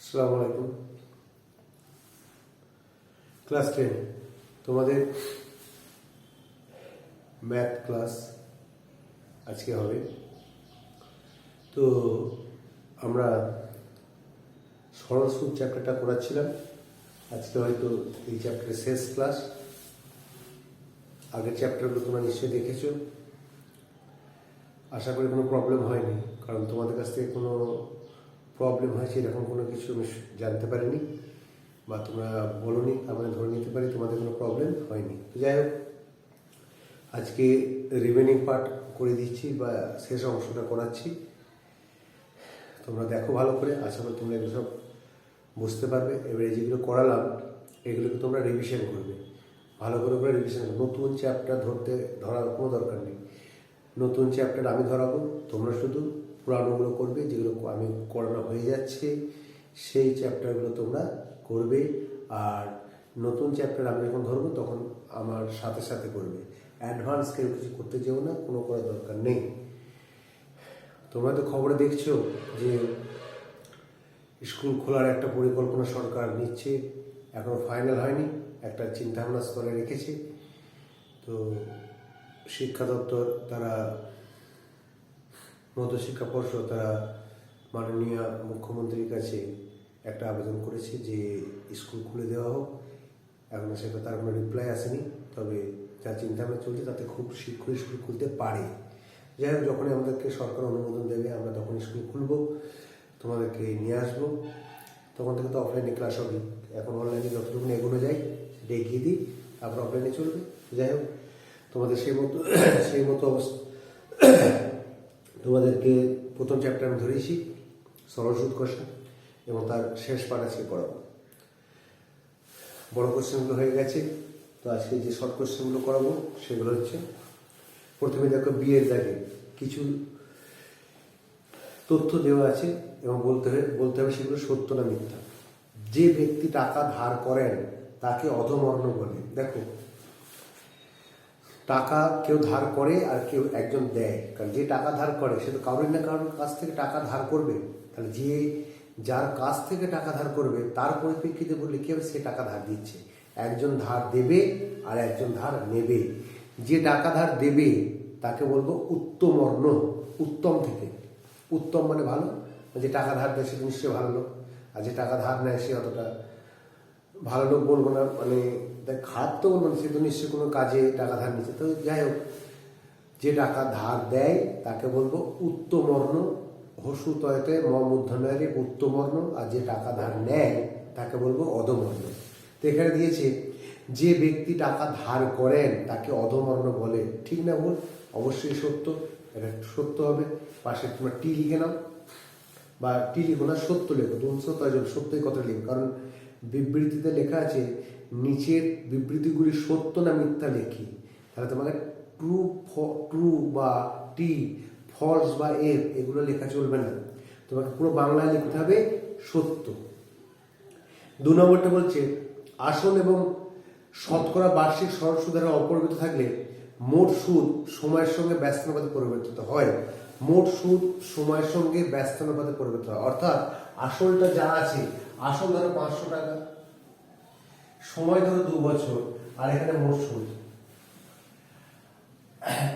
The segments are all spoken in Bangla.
আসসালামু আলাইকুম। ক্লাস 10 তোমাদের ম্যাথ ক্লাস আজকে হবে। তো আমরা সরল সুদ চ্যাপ্টারটা পড়াচ্ছিলাম। আজকে হয়তো এই চ্যাপ্টারের শেষ ক্লাস। আগের চ্যাপ্টারগুলো তোমরা নিশ্চয়ই দেখেছো। আশা করি কোনো প্রবলেম হয়নি, কারণ তোমাদের কাছ থেকে কোনো প্রবলেম হয়েছে এরকম কোনো কিছু আমি জানতে পারিনি, বা তোমরা বলোনি, আমরা ধরে নিতে পারি তোমাদের কোনো প্রবলেম হয়নি। তো যাই হোক, আজকে রিমেনিং পার্ট করে দিচ্ছি বা শেষ অংশটা করাচ্ছি। তোমরা দেখো ভালো করে, আশা করি তোমরা এগুলো সব বুঝতে পারবে। এবারে যেগুলো করালাম এগুলোকে তোমরা রিভিশন করবে, ভালো করে রিভিশন করবে। নতুন চ্যাপ্টার ধরার কোনো দরকার নেই। নতুন চ্যাপ্টার আমি ধরাবো, তোমরা শুধু পুরানোগুলো করবে। যেগুলো আমি করানো হয়ে যাচ্ছে সেই চ্যাপ্টারগুলো তোমরা করবে। আর নতুন চ্যাপ্টার আমি যখন ধরবো তখন আমার সাথে সাথে করবে। অ্যাডভান্স কেউ কিছু করতে যেও না, কোনো করার দরকার নেই। তোমরা তো খবরে দেখছো যে স্কুল খোলার একটা পরিকল্পনা সরকার নিচ্ছে, এখনো ফাইনাল হয়নি, একটা চিন্তাভাবনা স্তরে রেখেছে। তো শিক্ষা দপ্তর, তারা মধ্যশিক্ষা পর্ষদ, তারা মাননীয় মুখ্যমন্ত্রীর কাছে একটা আবেদন করেছে যে স্কুল খুলে দেওয়া হোক। এখনো সেটা তার কোনো রিপ্লাই আসেনি, তবে যা চিন্তাভাবনা চলছে তাতে খুব শীঘ্রই স্কুল খুলতে পারে। যাই হোক, যখনই আমাদেরকে সরকার অনুমোদন দেবে আমরা তখন স্কুল খুলব, তোমাদেরকে নিয়ে আসবো। তখন থেকে তো অফলাইনে ক্লাস হবে। এখন অনলাইনে যতটুকু এগোনো যায় সেটা এগিয়ে দিই, তারপর অফলাইনে চলবে। যাই হোক, তোমাদের সেই মতো অবস্থা। তোমাদেরকে প্রথম চ্যাপ্টার আমি ধরেছি সরল সুদ কষা, এবং তার শেষ পার্ট আজকে করাবো। বড় কোশ্চেনগুলো হয়ে গেছে, তো আজকে যে শর্ট কোশ্চেনগুলো করাবো সেগুলো হচ্ছে, প্রথমে দেখো বিয়ের দাগে কিছু তথ্য দেওয়া আছে এবং বলতে হবে সেগুলো সত্য না মিথ্যা। যে ব্যক্তি টাকা ধার করেন তাকে অধমর্ণ বলে। দেখো, টাকা কেউ ধার করে আর কেউ একজন দেয়। কারণ যে টাকা ধার করে সে তো কারোর না কারোর কাছ থেকে টাকা ধার করবে। তাহলে যার কাছ থেকে টাকা ধার করবে তার পরিপ্রেক্ষিতে বললে কি হবে, সে টাকা ধার দিচ্ছে। একজন ধার দেবে আর একজন ধার নেবে। যে টাকা ধার দেবে তাকে বলবো উত্তমর্ণ, উত্তম থেকে। উত্তম মানে ভালো, যে টাকা ধার দেয় সে নিশ্চয়ই ভালো লোক। আর যে টাকা ধার নেয় সে অতটা ভালো লোক বলবো না, মানে খারাপ তো বলবো না, সে তো নিশ্চয়ই কোনো কাজে টাকা ধার নিচ্ছে। তো যাই হোক, যে টাকা ধার দেয় তাকে বলবো উত্তমর্ণ, হসুতয়তে মূর্ধন্যরে উত্তমর্ণ। আর যে টাকা ধার নেয় তাকে বলবো অধমর্ণ। তো এখানে দিয়েছে যে ব্যক্তি টাকা ধার করেন তাকে অধমর্ণ বলে। ঠিক না ভুল? অবশ্যই সত্য, এটা সত্য হবে। পাশে তোমার টি লিখে নাও, বা টি লিখো না, সত্য লেখো। তুমি সত্যই কথা লিখো, কারণ বিবৃতিতে লেখা আছে নিচের বিবৃতিগুলি সত্য না মিথ্যা লেখি। তাহলে তোমাকে ট্রু বা টি, ফলস বা এফ এগুলো লেখা চলবে না, তোমাকে পুরো বাংলায় লিখতে হবে সত্য। 2 নম্বরটা বলছে আসল এবং শতকরা বার্ষিক সরল সুদের হার অপরিবর্তিত থাকলে মোট সুদ সময়ের সঙ্গে ব্যস্তানুপাতে পরিবর্তিত হয়। মোট সুদ সময়ের সঙ্গে ব্যস্তানুপাতে পরিবর্তিত হয়, অর্থাৎ আসলটা যা আছে, আসল ধরো 500 টাকা, সময় ধরো 2 বছর, আর এখানে মোট সুদ।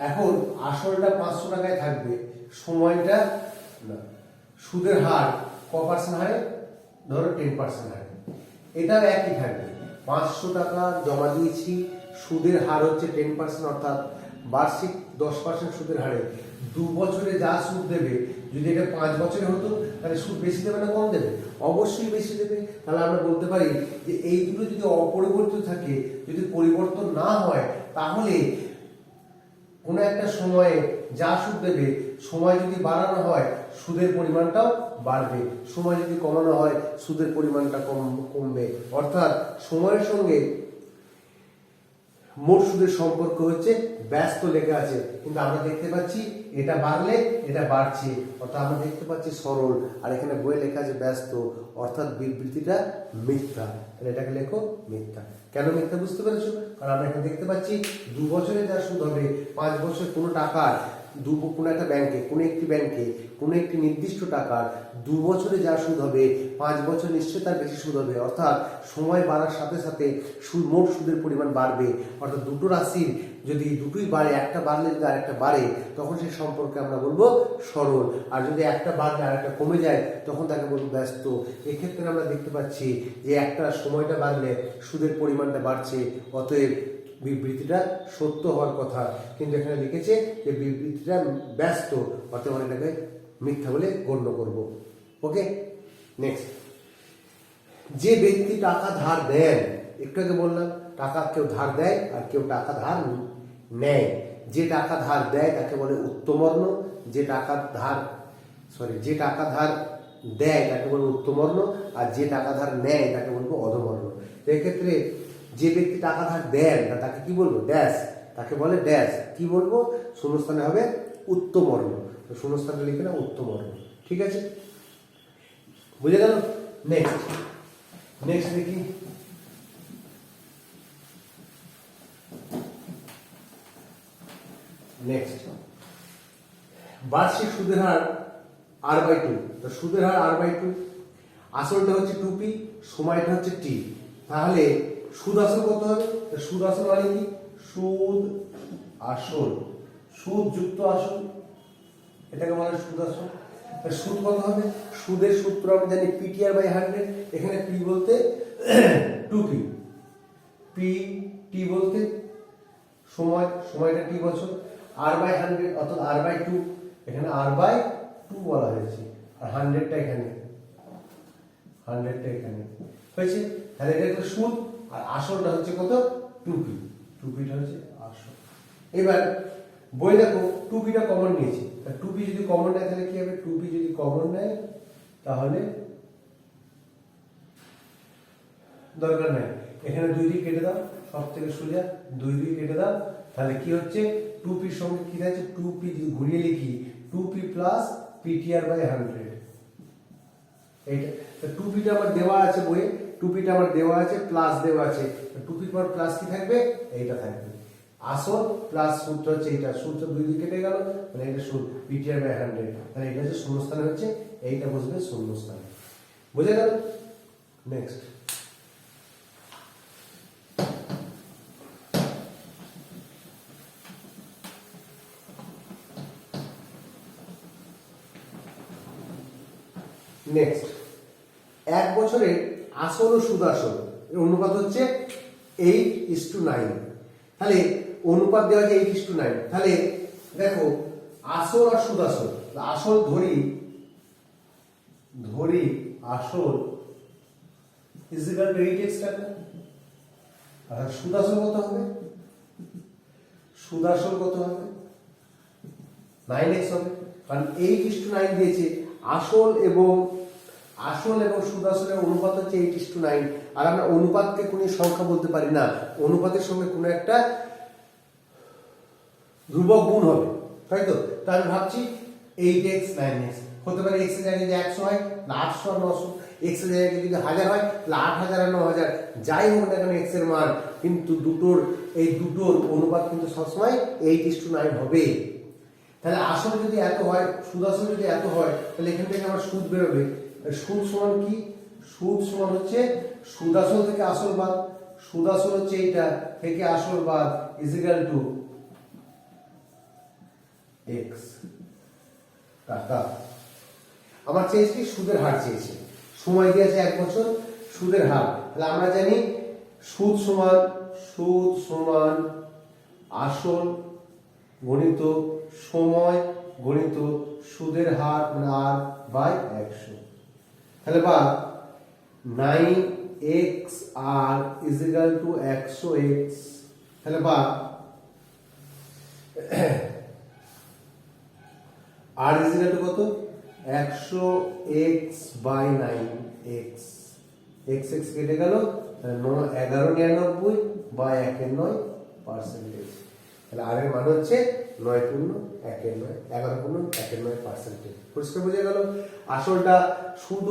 এখন আসলটা 500 টাকায় থাকবে, সময়টা না, সুদের হার ক% হয়, ধরো 10% হয়। এটাও একই থাকবে। 500 টাকা জমা দিয়েছি, সুদের হার হচ্ছে 10%, অর্থাৎ বার্ষিক 10% সুদের হারে 2 বছরে যা সুদ দেবে, যদি এটা 5 বছরে হতো তাহলে সুদ বেশি দেবে না কম দেবে? অবশ্যই বেশি দেবে। তাহলে আমরা বলতে পারি যে এইগুলো যদি অপরিবর্তিত থাকে, যদি পরিবর্তন না হয়, তাহলে কোনো একটা সময়ে যা সুদ দেবে, সময় যদি বাড়ানো হয় সুদের পরিমাণটাও বাড়বে, সময় যদি কমানো হয় সুদের পরিমাণটা কমবে। অর্থাৎ সময়ের সঙ্গে মোট সুদের সম্পর্ক হচ্ছে ব্যস্ত লেখা আছে, কিন্তু আমরা দেখতে পাচ্ছি এটা বাড়লে এটা বাড়ছে, অর্থাৎ আমরা দেখতে পাচ্ছি সরল। আর এখানে বইয়ে লেখা আছে ব্যস্ত, অর্থাৎ বিবৃতিটা মিথ্যা। তাহলে এটাকে লেখো মিথ্যা। কেন মিথ্যা বুঝতে পেরেছো? কারণ আমরা এখানে দেখতে পাচ্ছি 2 বছরে যা সুদ হবে, 5 বছর কোনো টাকার কোনো একটা ব্যাংকে কোনো একটি নির্দিষ্ট টাকার 2 বছরে যা সুদ হবে 5 বছর নিশ্চয়ই তার বেশি সুদ হবে, অর্থাৎ সময় বাড়ার সাথে সাথে মোট সুদের পরিমাণ বাড়বে। অর্থাৎ দুটো রাশির যদি দুটোই বাড়ে, একটা বাড়লে যদি আরেকটা বাড়ে, তখন সেই সম্পর্কে আমরা বলবো সরল। আর যদি একটা বাড়লে আর একটা কমে যায়, তখন তাকে বলবো ব্যস্ত। এক্ষেত্রে আমরা দেখতে পাচ্ছি যে একটা সময়টা বাড়লে সুদের পরিমাণটা বাড়ছে, অতএব বিবৃতিটা সত্য হওয়ার কথা, কিন্তু এখানে লিখেছে যে বিবৃতিটা ব্যস্ত, অতএব আমরা এটাকে মিথ্যা বলে গণ্য করব। ওকে, নেক্সট। যে ব্যক্তি টাকা ধার দেন, একটু আগে বললাম টাকা কেউ ধার দেয় আর কেউ টাকা ধার নেয়। যে টাকা ধার দেয় তাকে বলে উত্তমর্ণ, যে টাকা ধার দেয় তাকে বলবো উত্তমর্ণ, আর যে টাকা ধার নেয় তাকে বলবো অধমর্ণ। এক্ষেত্রে যে ব্যক্তি টাকা ধার দেন তাকে কি বলবো? ড্যাশ, তাকে বলে ড্যাশ। কি বলবো? শূন্যস্থানে হবে উত্তমর্ণ, তো শূন্যস্থানে লিখে না উত্তমর্ণ। ঠিক আছে, বুঝে গেল? নেক্সট দেখি। নেক্সট, বার্ষিক সুদের হার R/2। তো সুদের হার R/2, আসলটা হচ্ছে 2p, সময়টা হচ্ছে t। তাহলে সুদ আসল কত হবে? সুদ আসল মানে কি? সুদ আসল, সুদ যুক্ত আসল, এটাকে বলে সুদ আসল। সুদ কত হবে? সুদের সূত্র আমরা জানি PTR/100। এখানে p বলতে 2p, t বলতে সময়টা t বছর, R/100 অর্থাৎ R/2, এখানে R/2 বলা হয়েছে, আর 100টা এখানে হয়েছে। তাহলে এটা একটা সুদ, আর আসলটা হচ্ছে কত? 2p, 2pটা হচ্ছে আসল। এবার বই দেখো 2pটা কমন নিয়েছি, 2p যদি কমন নেয় তাহলে কি হবে? 2p যদি কমন নেয় তাহলে দরকার নাই, এখানে 2 দিয়ে কেটে দাও, সব থেকে সোজা 2 দিয়ে কেটে দাও। তাহলে কি হচ্ছে? 2p এর সঙ্গে কি আছে? 2p যদি ঘুরিয়ে লিখি 2p প্লাস PTR/100। এইটা 2pটা আমার দেওয়া আছে বইয়ে, 2pটা আমার দেওয়া আছে, প্লাস দেওয়া আছে। 2p পর প্লাস কি থাকবে? এইটা থাকবে। আসল প্লাস সূত্র হচ্ছে এইটা, সূত্র 2 দিয়ে কেটে গেল, মানে এটা সুদ PTR/100। তাহলে এটা হচ্ছে শূন্যস্থানে হচ্ছে, এইটা বসবে শূন্যস্থানে। বুঝে গেল? নেক্সট, এক বছরে আসল ও সুদ আসল এর অনুপাত হচ্ছে 8:9। তাহলে অনুপাত দেওয়া আছে 8:9। তাহলে দেখো আসল আর সুদ আসল, আসল ধরি আসল ইজিক্যাল টু 8x টাকা, আর সুদ আসল কত হবে? সুদ আসল কত হবে? 9x হবে, কারণ 8:9 দিয়েছে। আসল এবং সুদ আসলের অনুপাত হচ্ছে 8:9। আর আমরা অনুপাতকে কোনো সংখ্যা বলতে পারি না, অনুপাতের সঙ্গে কোনো একটা ধ্রুবক গুণ হবে, তাই তো? তাই আমি ভাবছি 8x 9x হতে পারে। x এর জায়গায় যদি 100 হয়, 800 আর 900, x এর জায়গায় যদি 1000 হয়, 8000 আর 9000, যাই হোক না কেন x এর মান, কিন্তু দুটোর অনুপাত কিন্তু সবসময় 8:9 হবে। তাহলে আসল যদি এত হয়, সুদ আসল যদি এত হয়, তাহলে এখান থেকে আমার সুদ বেরোবে। সুদ সমান কি? সুদ সমান হচ্ছে সুদ আসল থেকে আসল বাদ, সুদ আসল হচ্ছে এইটা থেকে আসল বাদ, ইজিক্যাল টু x টাকা। আমার চেয়েছে কি? সুদের হার চেয়েছে, সময় দিয়েছে 1 বছর, সুদের হার। তাহলে আমরা জানি সুদ সমান আসল গণিত সময় গণিত সুদের হার, মানে R/100। তাহলে বা 9x r is equal two 100x। তাহলে বা r ইজিক্যাল টু কত? 100x বাই 9x, x কেটে গেল, 1199 বাই 1/9%। তাহলে r এর মান হচ্ছে 9.19, 11.19%। পরিষ্কার বোঝা গেল? আসলটা সুদ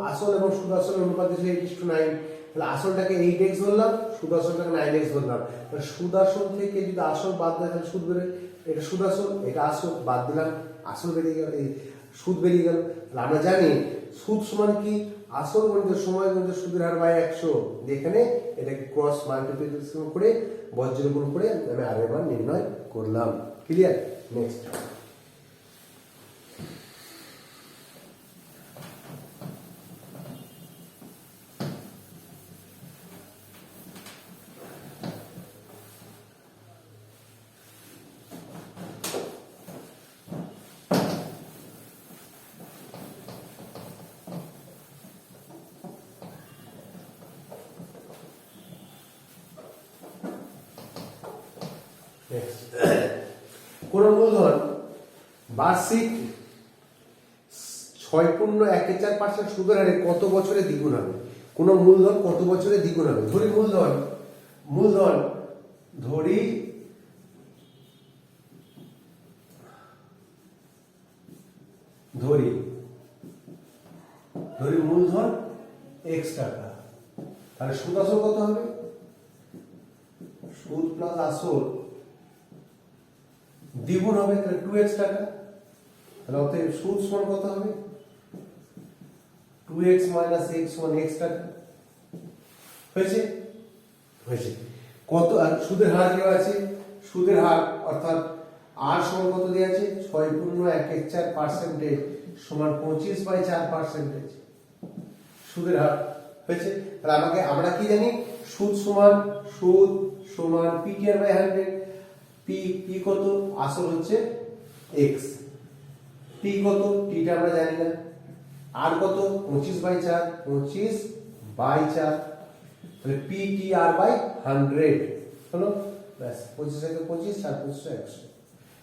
আসল এবং সুদ আসলের অনুপাত হচ্ছে 8:9। তাহলে আসলটাকে 8x ধরলাম, সুদ আসলটাকে 9x ধরলাম। তাহলে সুদ আসল থেকে যদি আসল বাদ দেয় তাহলে সুদ বেরোয় এটা সুদ আসল, এটা আসল, বাদ দিলাম, আসল বেরিয়ে গেল, এই সুদ বেরিয়ে গেল। তাহলে আমরা জানি সুদ সমান কি, আসল গণিত সময় গণিত সুদের হার বাই 100। এখানে এটাকে ক্রস মাল্টিপ্লিকেশন করে বজ্র গুণ করে আমি আর এর মান নির্ণয় করলাম। ক্লিয়ার? নেক্সট, কোন মূলধন বার্ষিক 6.14% সুদের হারে কত বছরে দ্বিগুণ হবে? কোন মূলধন কত বছরে দ্বিগুণ হবে? ধরি মূলধন ধরি মূলধন x টাকা, তাহলে সুদ আসল কত হবে? সুদ প্লাস আসল দ্বিগুণ হবে, তাহলে 2x টাকা। তাহলে অতএব সুদ সমান কত হবে? 2x মাইনাস x সমান x টাকা। হয়েছে? কত? আর সুদের হার দেওয়া আছে, সুদের হার অর্থাৎ আর সমান কত দেওয়া আছে? 6.114% সমান 25/4% সুদের হার। হয়েছে? তাহলে আমরা কি জানি? সুদ সমান PTR/100। পি কত? আসল হচ্ছে x, টি কত? টিটা আমরা জানি না। আর কত? 25/4, তাহলে PTR/100 হলো। ব্যাস, 25 থেকে 25, 4 25 100।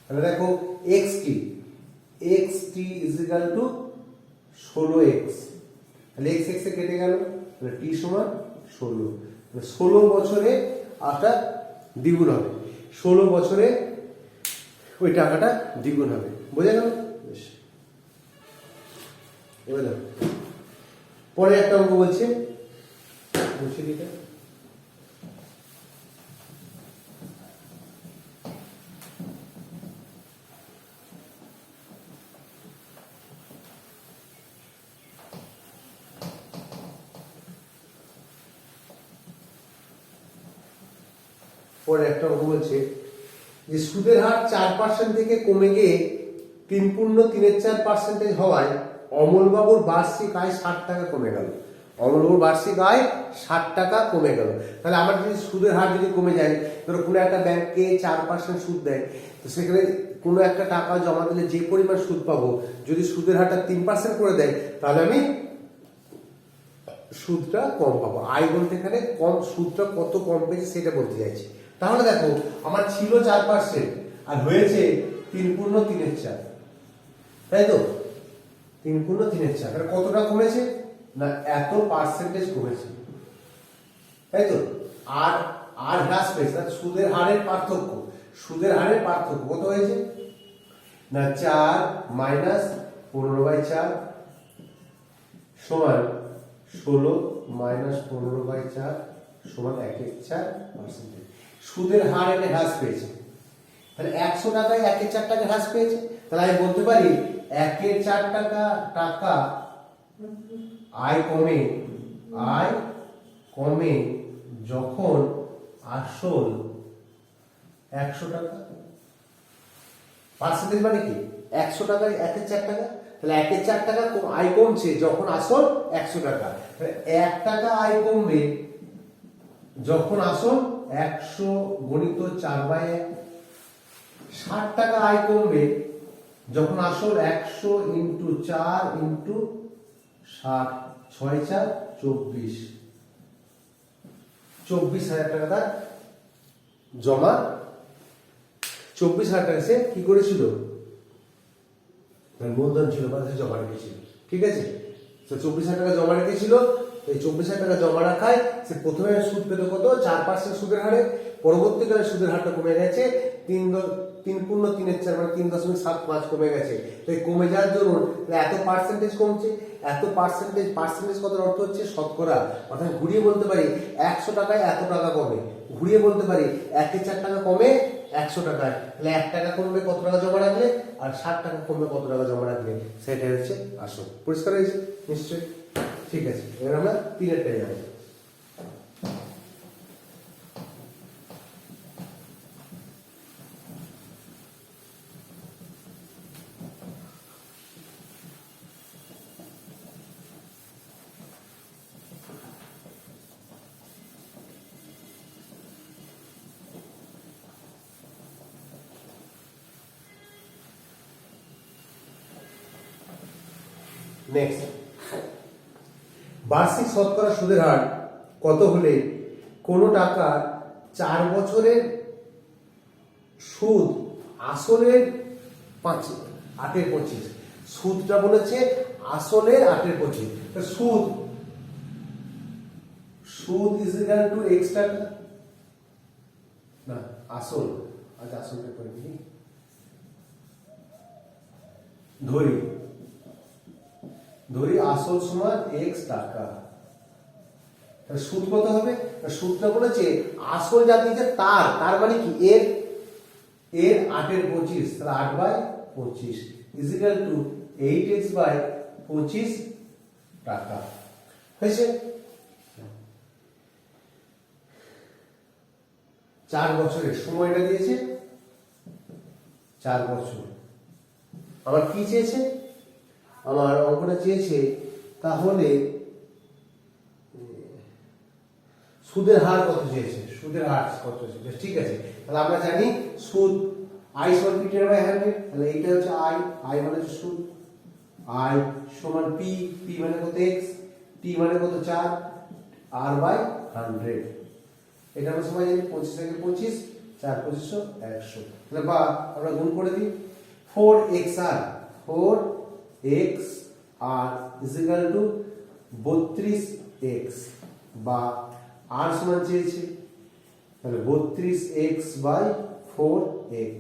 তাহলে দেখো xt is equal to 16x। তাহলে x এ কেটে গেল, তাহলে t সমান 16। 16 বছরে আটা দ্বিগুণ হবে, 16 বছরে ওই টাকাটা দ্বিগুণ হবে। বোঝা গেল? বেশ, এবার দেখো পরে একটা অঙ্ক বলছে, মুছে দিতে। পরে একটা অঙ্ক বলছে যে সুদের হার 4% থেকে কমে গিয়ে 3.34% হওয়ায় অমলবাবুর বার্ষিক আয় 60 টাকা কমে গেল। অমলবাবুর বার্ষিক আয় 60 টাকা কমে গেল। তাহলে আমার যদি সুদের হার যদি কমে যায়, ধরো কোনো একটা ব্যাংকে 4% সুদ দেয়, তো সেখানে কোনো একটা টাকা জমা দিলে যে পরিমাণ সুদ পাবো, যদি সুদের হারটা 3% করে দেয়, তাহলে আমি সুদটা কম পাবো। আয় বলতে এখানে কম, সুদটা কত কম পেয়েছে সেটা বলতে চাইছি। তাহলে দেখো আমার ছিল 4% আর হয়েছে 3.34, তাই তো? 3.34, তাহলে কতটা কমেছে? না, এত পার্সেন্টেজ কমেছে, তাই তো? আর হ্রাস পেয়েছে, সুদের হারের পার্থক্য কত হয়েছে? না 4 মাইনাস 15/4 সমান 16 মাইনাস 15/4 সমান 1/4%। সুদের হার এটা হ্রাস পেয়েছে, তাহলে 100 টাকায় 1/4 টাকা হ্রাস পেয়েছে। তাহলে আমি বলতে পারি 1/4 টাকা আয় কমে যখন আসল 100 টাকা। পার্সেন্টেজ মানে কি? 100 টাকায় 1/4 টাকা, তাহলে 1/4 টাকা আয় কমছে যখন আসল 100 টাকা। 1 টাকা আয় কমবে যখন আসল 100 গুণিত 4/1। 60 টাকা আয় কমবে যখন আসল 100 ইন্টু 4 ইন্টু 60, 6 4 24, 24,000 টাকা তার জমা। 24,000 টাকা সে কি করেছিল? মূলধন ছিল বা জমা রেখেছিল। ঠিক আছে, 24,000 টাকা জমা রেখেছিল। এই 24,000 টাকা জমা রাখায় সে প্রথমে সুদ পেত কত? 4% সুদের হারে। পরবর্তীকালে সুদের হারটা কমে গেছে 3.34 মানে 3.75 কমে গেছে। তাই কমে যাওয়ার জন্য এত পার্সেন্টেজ কমছে। এত পার্সেন্টেজ কত অর্থ হচ্ছে শতকরা। অর্থাৎ ঘুরিয়ে বলতে পারি 100 টাকায় এত টাকা কমে। ঘুরিয়ে বলতে পারি 1/4 টাকা কমে 100 টাকায়, তাহলে 1 টাকা কমবে কত টাকা জমা রাখলে, আর 60 টাকা কমবে কত টাকা জমা রাখলে, সেটাই হচ্ছে আসল। পরিষ্কার হয়েছে নিশ্চয়ই? ঠিক আছে, এবার আমরা 3-এরটাই যাবো। নেক্সট, বার্ষিক শতকরা সুদের হার কত হলে কোনো টাকা 4 বছরের সুদ আসলের 8-25, সুদটা বলেছে আসলের 8-25, সুদ সুদ ইজ ইকুয়াল টু x টাকা, না আসল, আচ্ছা আসলটা করে দিই, ধরি আসল সমান x টাকা, সুদ কত হবে, সুদটা বলেছে আসল যা দিয়েছে তার মানে কি এর 8-25, তাহলে 8/25 ইজ ইকুয়াল টু 8x/25 টাকা। হয়েছে? 4 বছরের সময়টা দিয়েছে, 4 বছর। আমার কি চেয়েছে, আমার অঙ্কটা চেয়েছে তাহলে সুদের হার কত চেয়েছে, সুদের হার কত চেয়েছে, ঠিক আছে। তাহলে আমরা জানি সুদ i সমান p/100, তাহলে এইটা হচ্ছে i মানে হচ্ছে সুদ, i সমান p মানে কত x, t মানে কত 4, r/100, এটা আমরা সময় জানি 25 থেকে 25, 4-25 100, তাহলে বা আমরা গুণ করে দিই 4xr is equal to 32x, বা r সমান চেয়েছে তাহলে 32x/4x,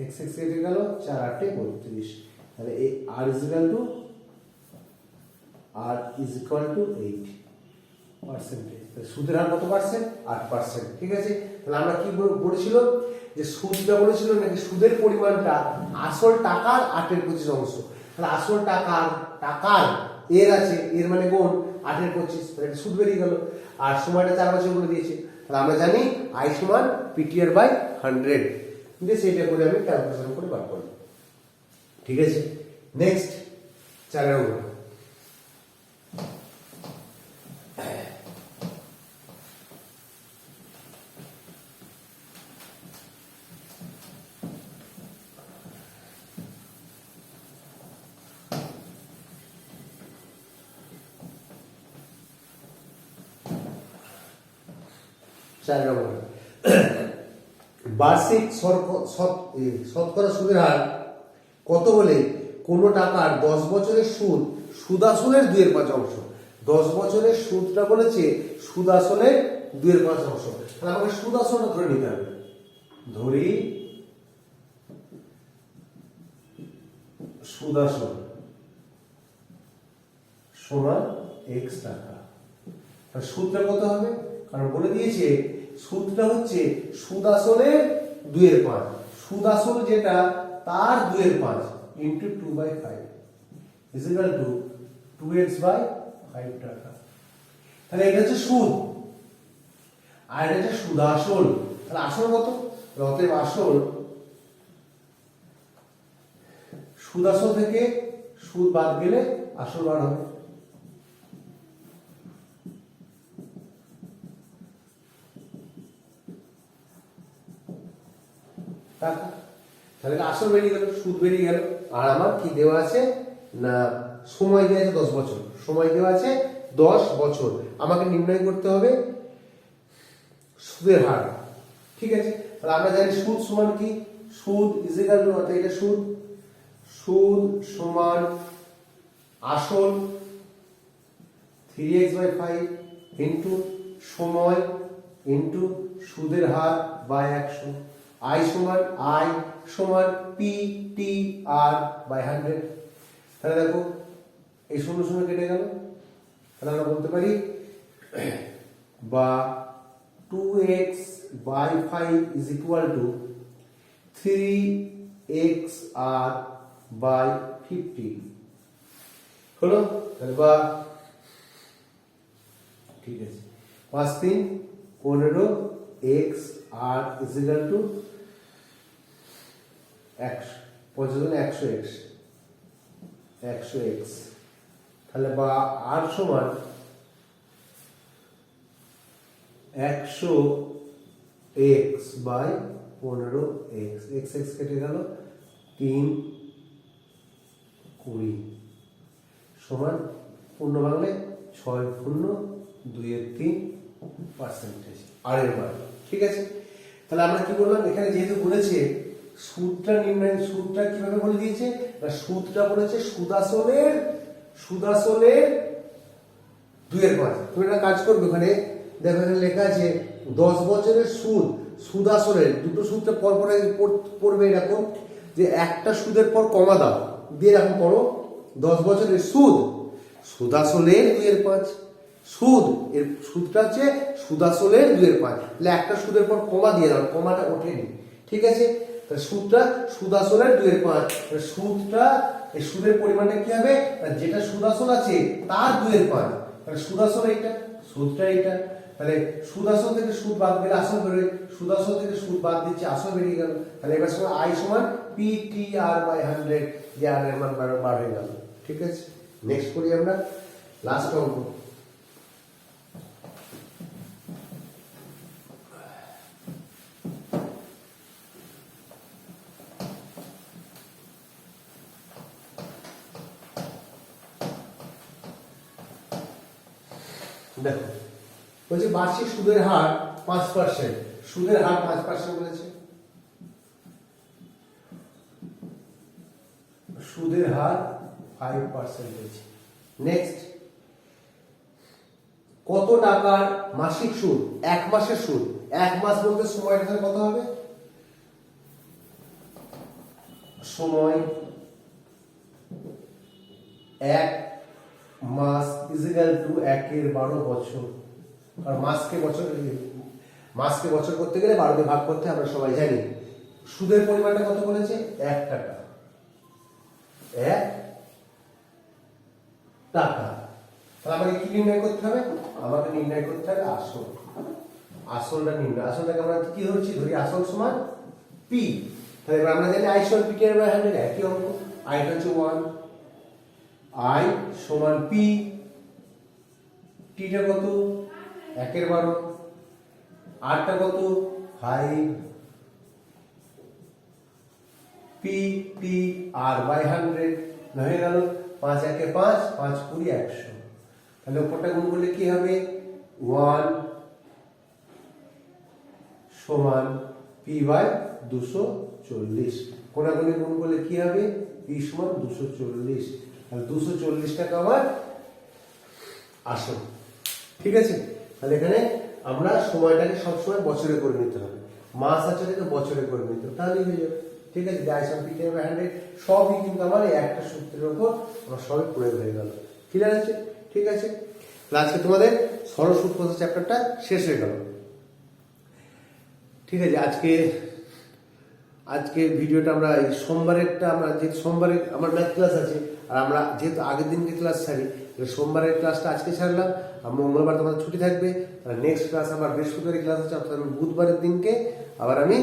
x কেটে গেল 4-8-32, তাহলে r is equal to 8 percentage. সুদের হার কত পার্সেন্ট, 8%, ঠিক আছে। তাহলে আমরা কি বলেছিল যে সুদটা বলেছিল নাকি সুদের পরিমাণটা আসল টাকার 8-25 অংশ, তাহলে আসল টাকার এর আছে, এর মানে গুণ 8-25, তাহলে সুদ বেরিয়ে গেল, আর সময়টা 4 বছর করে দিয়েছে, তাহলে আমরা জানি i সমান ptr/100, কিন্তু সেটা করে আমি ক্যালকুলেশন করে বার করব, ঠিক আছে। নেক্সট 4 নম্বর, বার্ষিক শতকরা সুদের হার কত হলে কোনো টাকার 10 বছরের সুদাসলের 2/5 অংশ, 10 বছরের সুদটা বলেছে সুদাসলের 2/5 অংশ, তাহলে আমাকে সুদাসলটা ধরে নিতে হবে, ধরি সুদাসল সমান x টাকা, তাহলে সুদটা কত হবে, কারণ বলে দিয়েছে সুদটা হচ্ছে সুদাসলের 2/5, সুদাসল যেটা তার 2/5 into 2/5 is equal to 2x/5 টাকা, তাহলে এটা হচ্ছে সুদ আর এটা হচ্ছে সুদাসল, তাহলে আসল কত, অতএব আসল সুদাসল থেকে সুদ বাদ গেলে আসল বার হবে, তাহলে আসল বেরিয়ে গেল, সুদ বেরিয়ে গেল, আর আমার কি দেওয়া আছে না সময় দেওয়া আছে 10 বছর, সময় দেওয়া আছে 10 বছর, আমাকে নির্ণয় করতে হবে সুদের হার, ঠিক আছে। তাহলে আমরা জানি সুদ সমান কি, সুদ ইজ ইকুয়াল টু, অর্থাৎ এটা সুদ সমান আসল 3x/5 ইন্টু সময় ইন্টু সুদের হার বাই 100, i সমান ptr/100, তাহলে দেখো এই 0 কেটে গেল, তাহলে আমরা বলতে পারি বা 2x/5 is equal to 3xr/50 হলো, তাহলে বা ঠিক আছে 5 3 15 xr = 100 তাহলে বা r সমান 100x/15x, x কেটে গেল 3 20 সমান পূর্ণ বাংলায় 6 পূর্ণ 2 এর 3% আর এর মান। ঠিক আছে, তাহলে আমরা কি বললাম, এখানে যেহেতু বলেছে সুদটা নির্ণয়, সুদটা কিভাবে বলে দিয়েছে না, সুদটা বলেছে সুদাসনের 2 এর 5। তুমি একটা কাজ করবে, ওখানে দেখো এখানে লেখা আছে 10 বছরের সুদাসনের দুটো সুদটা পর পড়বে এরকম যে একটা সুদের পর কমা দাও দিয়ে এরকম করো 10 বছরের সুদাসনের 2 এর 5, সুদটা হচ্ছে সুদাসনের 2 এর 5, তাহলে একটা সুদের পর কমা দিয়ে দাও, কমাটা ওঠেনি। ঠিক আছে, তাহলে সুদটা সুদাসনের 2 এর 5, সুদটা এই সুদের পরিমাণটা কি হবে, যেটা সুদাসন আছে তার 2 এর 5, তাহলে সুদাসন এইটা, সুদটা এইটা, তাহলে সুদাসন থেকে সুদ বাদ দিলে আসল বেরোয়, সুদাসন থেকে সুদ বাদ দিচ্ছে আসল বেরিয়ে গেল। তাহলে এবার সময় I সমান PTR/100, যে আর এর মান বার হয়ে গেল। ঠিক আছে, নেক্সট করি আমরা লাস্ট অঙ্ক। দেখো বলছে বার্ষিক সুদের হার 5%, সুদের হার 5% বলেছে, সুদের হার 5% হয়েছে। নেক্সট, কত টাকার মাসিক সুদ, 1 মাসের সুদ, 1 মাস বলতে সময়টা কত হবে, সময় 1 মাস = 1/12 বছর, আর মাসকে বছর করতে গেলে 12 দিয়ে ভাগ করতে আমরা সবাই জানি। সুদের পরিমাণটা কত বলেছে, 1 টাকা, 1 টাকা। তাহলে আমাকে কি নির্ণয় করতে হবে, আমাকে নির্ণয় করতে হবে আসলটা নির্ণয়। আসলটাকে আমরা কি ধরছি, ধরি আসল সমান p। তাহলে এবার আমরা জানি I সমান PTR/100, একই অঙ্ক, I টা হচ্ছে 1, I সমান P, T টা কত 1/12, R টা কত 5, PTR/100 হয়ে গেল 5 1 5, 5 20 100। তাহলে উপরটা গুণ করলে কি হবে, 1 সমান P/240, কোনাগুনি গুণ করলে কি হবে, P সমান 240, তাহলে 240 টাকা আমার আসল। ঠিক আছে, তাহলে এখানে আমরা সময়টাকে সবসময় বছরে করে নিতে হবে, মাস আছে এটাকে বছরে করে নিতে হবে, তাহলেই হয়ে যাবে। ঠিক আছে, I সমান PTR/100 সবই কিন্তু আমার এই একটা সূত্রের উপর আমার সবই প্রয়োগ হয়ে গেল। ক্লিয়ার আছে? ঠিক আছে, আজকে তোমাদের সরল সুদ কষা চ্যাপ্টারটা শেষ হয়ে গেল। ঠিক আছে, আজকে ভিডিওটা আমরা এই সোমবারেরটা, আমরা যেহেতু সোমবারে আমার ম্যাথ ক্লাস আছে, আর আমরা যেহেতু আগের দিনকে ক্লাস ছাড়ি, সোমবারের ক্লাসটা আজকে ছাড়লাম, আর মঙ্গলবার তোমাদের ছুটি থাকবে। নেক্সট ক্লাস আমার বৃহস্পতিবারের ক্লাস আছে, অর্থাৎ বুধবারের দিনকে আবার আমি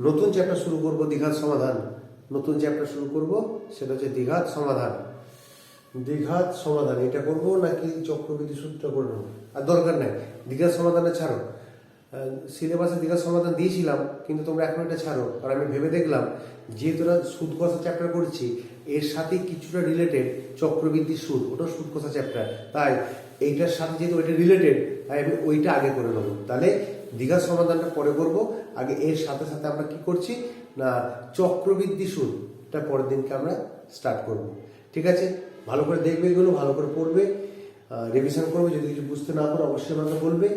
নতুন চ্যাপ্টার শুরু করব, দ্বিঘাত সমাধান। নতুন চ্যাপ্টার শুরু করব, সেটা হচ্ছে দ্বিঘাত সমাধান। এটা করব নাকি চক্রবৃদ্ধি সূত্র করবো, আর দরকার নাই, দ্বিঘাত সমাধানে ছাড়ো। সিলেবাসে দ্বিঘাত সমাধান দিয়েছিলাম, কিন্তু তোমরা এখন এটা ছাড়ো, আর আমি ভেবে দেখলাম যেহেতু সুদ কষা চ্যাপ্টার করছি, এর সাথে কিছুটা রিলেটেড চক্রবৃদ্ধি সুদ, ওটা সুদ কষা চ্যাপ্টার, তাই এইটার সাথে যেহেতু ওইটা রিলেটেড, তাই আমি ওইটা আগে করে নেবো। তাহলে দ্বিঘাত সমাধানটা পরে করব, আগে এর সাথে সাথে আমরা কি করছি না চক্রবৃদ্ধি সুদটা পরের দিনকে আমরা স্টার্ট করব। ঠিক আছে, ভালো করে দেখবে, এগুলো ভালো করে পড়বে, রিভিশন করবে, যদি কিছু বুঝতে না পারো অবশ্যই আমাকে বলবে,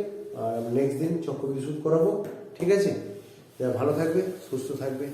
আর নেক্সট দিন চক্রবৃদ্ধি সুদ করাবো। ঠিক আছে, ভালো থাকবে, সুস্থ থাকবে।